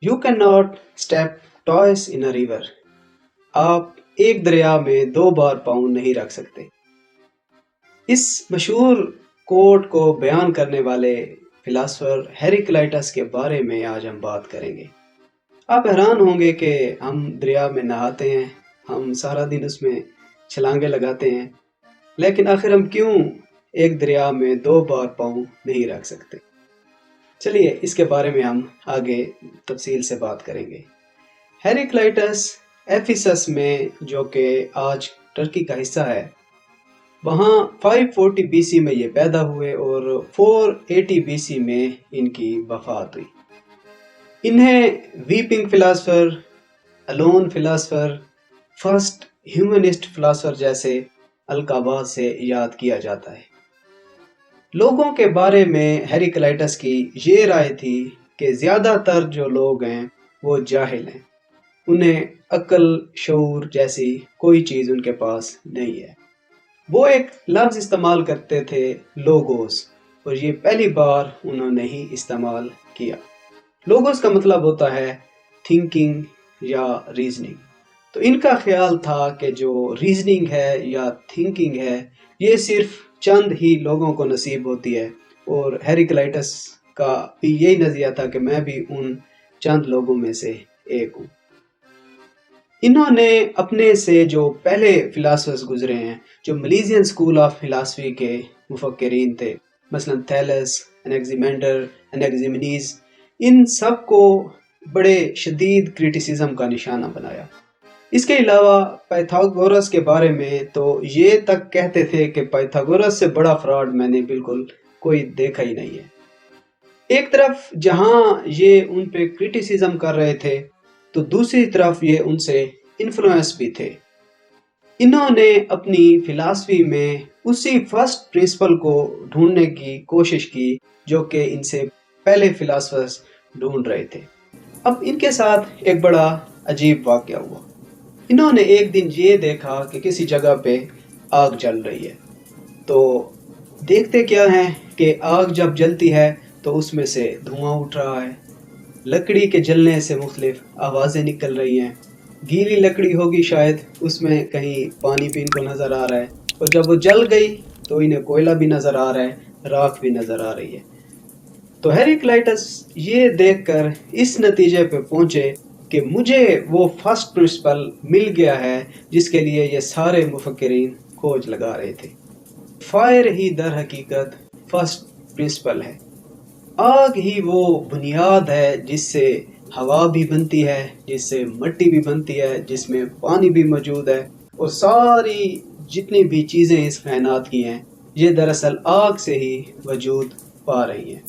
You cannot step twice in a river. آپ ایک دریا میں دو بار پاؤں نہیں رکھ سکتے۔ اس مشہور کوٹ کو بیان کرنے والے فلاسفر ہیریکلائٹس کے بارے میں آج ہم بات کریں گے۔ آپ حیران ہوں گے کہ ہم دریا میں نہاتے ہیں، ہم سارا دن اس میں چھلانگے لگاتے ہیں، لیکن آخر ہم کیوں ایک دریا میں دو بار پاؤں نہیں رکھ سکتے؟ چلیے اس کے بارے میں ہم آگے تفصیل سے بات کریں گے۔ ہیریکلائٹس ایفیسس میں، جو کہ آج ترکی کا حصہ ہے، وہاں 540 بی سی میں یہ پیدا ہوئے اور 480 بی سی میں ان کی وفات ہوئی۔ انہیں vaping philosopher, alone philosopher, first humanist philosopher جیسے القابات سے یاد کیا جاتا ہے۔ لوگوں کے بارے میں ہیریکلائٹس کی یہ رائے تھی کہ زیادہ تر جو لوگ ہیں وہ جاہل ہیں، انہیں عقل شعور جیسی کوئی چیز ان کے پاس نہیں ہے۔ وہ ایک لفظ استعمال کرتے تھے، لوگوس، اور یہ پہلی بار انہوں نے ہی استعمال کیا۔ لوگوس کا مطلب ہوتا ہے تھنکنگ یا ریزننگ۔ تو ان کا خیال تھا کہ جو ریزننگ ہے یا تھنکنگ ہے یہ صرف چند ہی لوگوں کو نصیب ہوتی ہے، اور ہیریکلائٹس کا بھی یہی نظریہ تھا کہ میں بھی ان چند لوگوں میں سے ایک ہوں۔ انہوں نے اپنے سے جو پہلے فلاسفرز گزرے ہیں، جو ملیزین اسکول آف فلاسفی کے مفکرین تھے، مثلا تھیلس، انیگزیمینڈر، انیگزیمنیز، ان سب کو بڑے شدید کرٹیسزم کا نشانہ بنایا۔ اس کے علاوہ پائتھاگورس کے بارے میں تو یہ تک کہتے تھے کہ پائتھاگورس سے بڑا فراڈ میں نے بالکل کوئی دیکھا ہی نہیں ہے۔ ایک طرف جہاں یہ ان پہ کرٹیسزم کر رہے تھے تو دوسری طرف یہ ان سے انفلوئنس بھی تھے۔ انہوں نے اپنی فلاسفی میں اسی فرسٹ پرنسپل کو ڈھونڈنے کی کوشش کی جو کہ ان سے پہلے فلاسفرز ڈھونڈ رہے تھے۔ اب ان کے ساتھ ایک بڑا عجیب واقعہ ہوا۔ انہوں نے ایک دن یہ دیکھا کہ کسی جگہ پہ آگ جل رہی ہے، تو دیکھتے کیا ہیں کہ آگ جب جلتی ہے تو اس میں سے دھواں اٹھ رہا ہے، لکڑی کے جلنے سے مختلف آوازیں نکل رہی ہیں۔ گیلی لکڑی ہوگی شاید، اس میں کہیں پانی بھی ان کو نظر آ رہا ہے، اور جب وہ جل گئی تو انہیں کوئلہ بھی نظر آ رہا ہے، راکھ بھی نظر آ رہی ہے۔ تو ہیریکلائٹس یہ دیکھ کر اس نتیجے پہ پہنچے کہ مجھے وہ فرسٹ پرنسپل مل گیا ہے جس کے لیے یہ سارے مفکرین کھوج لگا رہے تھے۔ فائر ہی در حقیقت فرسٹ پرنسپل ہے۔ آگ ہی وہ بنیاد ہے جس سے ہوا بھی بنتی ہے، جس سے مٹی بھی بنتی ہے، جس میں پانی بھی موجود ہے، اور ساری جتنی بھی چیزیں اس کائنات کی ہیں یہ دراصل آگ سے ہی وجود پا رہی ہیں۔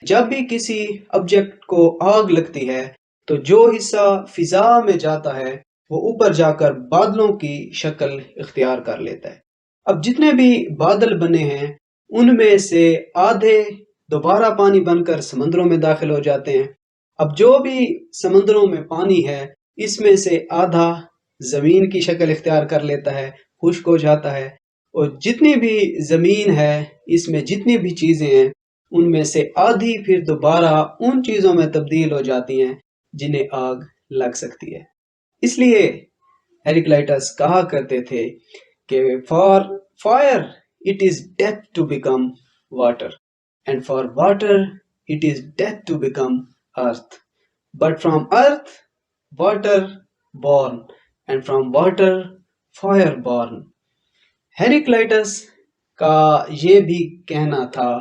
جب بھی کسی آبجیکٹ کو آگ لگتی ہے تو جو حصہ فضا میں جاتا ہے وہ اوپر جا کر بادلوں کی شکل اختیار کر لیتا ہے۔ اب جتنے بھی بادل بنے ہیں ان میں سے آدھے دوبارہ پانی بن کر سمندروں میں داخل ہو جاتے ہیں۔ اب جو بھی سمندروں میں پانی ہے اس میں سے آدھا زمین کی شکل اختیار کر لیتا ہے، خشک ہو جاتا ہے، اور جتنی بھی زمین ہے اس میں جتنی بھی چیزیں ہیں ان میں سے آدھی پھر دوبارہ ان چیزوں میں تبدیل ہو جاتی ہیں جنہیں آگ لگ سکتی ہے۔ اس لیے ہیریکلائٹس کہا کرتے تھے کہ for fire it is death to become water, and for water it is death to become earth, but from earth water born, and from water fire born. Heraclitus کا یہ بھی کہنا تھا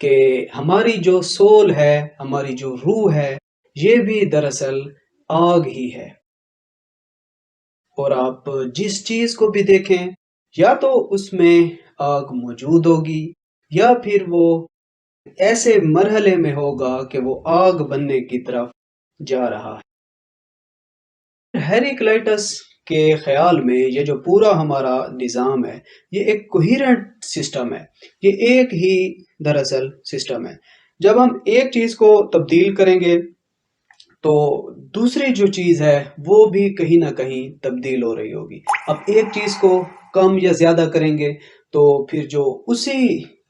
کہ ہماری جو سول ہے، ہماری جو روح ہے، یہ بھی دراصل آگ ہی ہے، اور آپ جس چیز کو بھی دیکھیں یا تو اس میں آگ موجود ہوگی یا پھر وہ ایسے مرحلے میں ہوگا کہ وہ آگ بننے کی طرف جا رہا ہے۔ ہیریکلائٹس کے خیال میں یہ جو پورا ہمارا نظام ہے یہ ایک کوہیرنٹ سسٹم ہے، یہ ایک ہی دراصل سسٹم ہے۔ جب ہم ایک چیز کو تبدیل کریں گے تو دوسری جو چیز ہے وہ بھی کہیں نہ کہیں تبدیل ہو رہی ہوگی۔ اب ایک چیز کو کم یا زیادہ کریں گے تو پھر جو اسی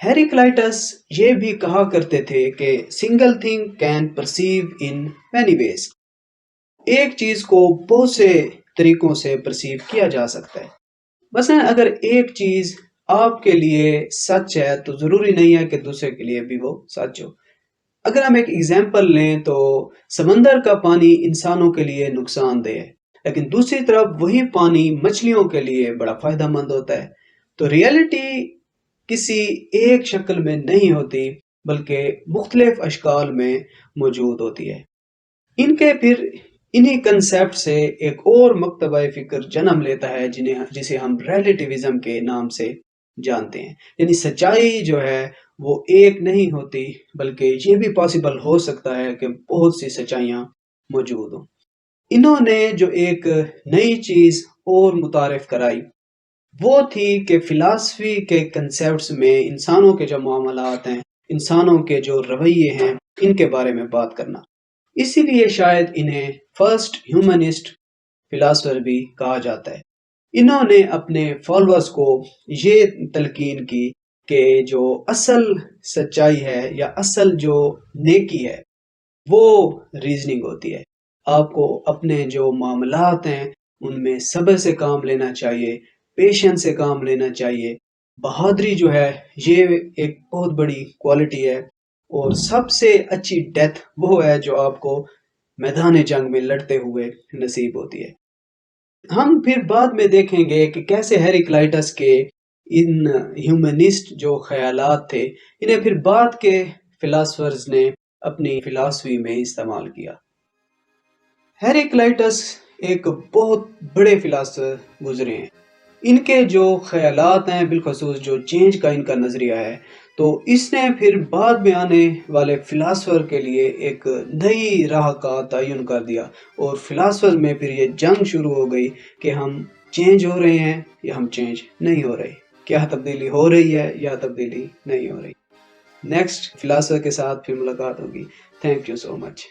ہیریکلائٹس یہ بھی کہا کرتے تھے کہ single thing can perceive in many ways, ایک چیز کو بہت سے طریقوں سے پرسیو کیا جا سکتا ہے۔ مثلا اگر ایک چیز آپ کے لیے سچ ہے تو ضروری نہیں ہے کہ دوسرے کے لیے بھی وہ سچ ہو۔ اگر ہم ایک ایگزامپل لیں تو سمندر کا پانی انسانوں کے لیے نقصان دہ ہے، لیکن دوسری طرف وہی پانی مچھلیوں کے لیے بڑا فائدہ مند ہوتا ہے۔ تو ریئلٹی کسی ایک شکل میں نہیں ہوتی بلکہ مختلف اشکال میں موجود ہوتی ہے۔ ان کے پھر انہی کنسیپٹ سے ایک اور مکتبہ فکر جنم لیتا ہے جسے ہم ریلیٹیوزم کے نام سے جانتے ہیں، یعنی سچائی جو ہے وہ ایک نہیں ہوتی بلکہ یہ بھی پاسبل ہو سکتا ہے کہ بہت سی سچائیاں موجود ہوں۔ انہوں نے جو ایک نئی چیز اور متعارف کرائی وہ تھی کہ فلاسفی کے کنسیپٹس میں انسانوں کے جو معاملات ہیں، انسانوں کے جو رویے ہیں، ان کے بارے میں بات کرنا۔ اسی لیے شاید انہیں فرسٹ ہیومنسٹ فلاسفر بھی کہا جاتا ہے۔ انہوں نے اپنے فالوورز کو یہ تلقین کی کہ جو اصل سچائی ہے یا اصل جو نیکی ہے وہ ریزننگ ہوتی ہے۔ آپ کو اپنے جو معاملات ہیں ان میں صبر سے کام لینا چاہیے، پیشنس سے کام لینا چاہیے۔ بہادری جو ہے یہ ایک بہت بڑی کوالٹی ہے، اور سب سے اچھی ڈیتھ وہ ہے جو آپ کو میدان جنگ میں لڑتے ہوئے نصیب ہوتی ہے۔ ہم پھر بعد میں دیکھیں گے کہ کیسے ہیریکلائٹس کے ان ہیومنسٹ جو خیالات تھے انہیں پھر بعد کے فلاسفرز نے اپنی فلاسفی میں استعمال کیا۔ ہیریکلائٹس ایک بہت بڑے فلاسفر گزرے ہیں۔ ان کے جو خیالات ہیں، بالخصوص جو چینج کا ان کا نظریہ ہے، تو اس نے پھر بعد میں آنے والے فلاسفر کے لیے ایک نئی راہ کا تعین کر دیا، اور فلاسفر میں پھر یہ جنگ شروع ہو گئی کہ ہم چینج ہو رہے ہیں یا ہم چینج نہیں ہو رہے، کیا تبدیلی ہو رہی ہے یا تبدیلی نہیں ہو رہی۔ نیکسٹ فلاسفر کے ساتھ پھر ملاقات ہوگی۔ Thank you so much.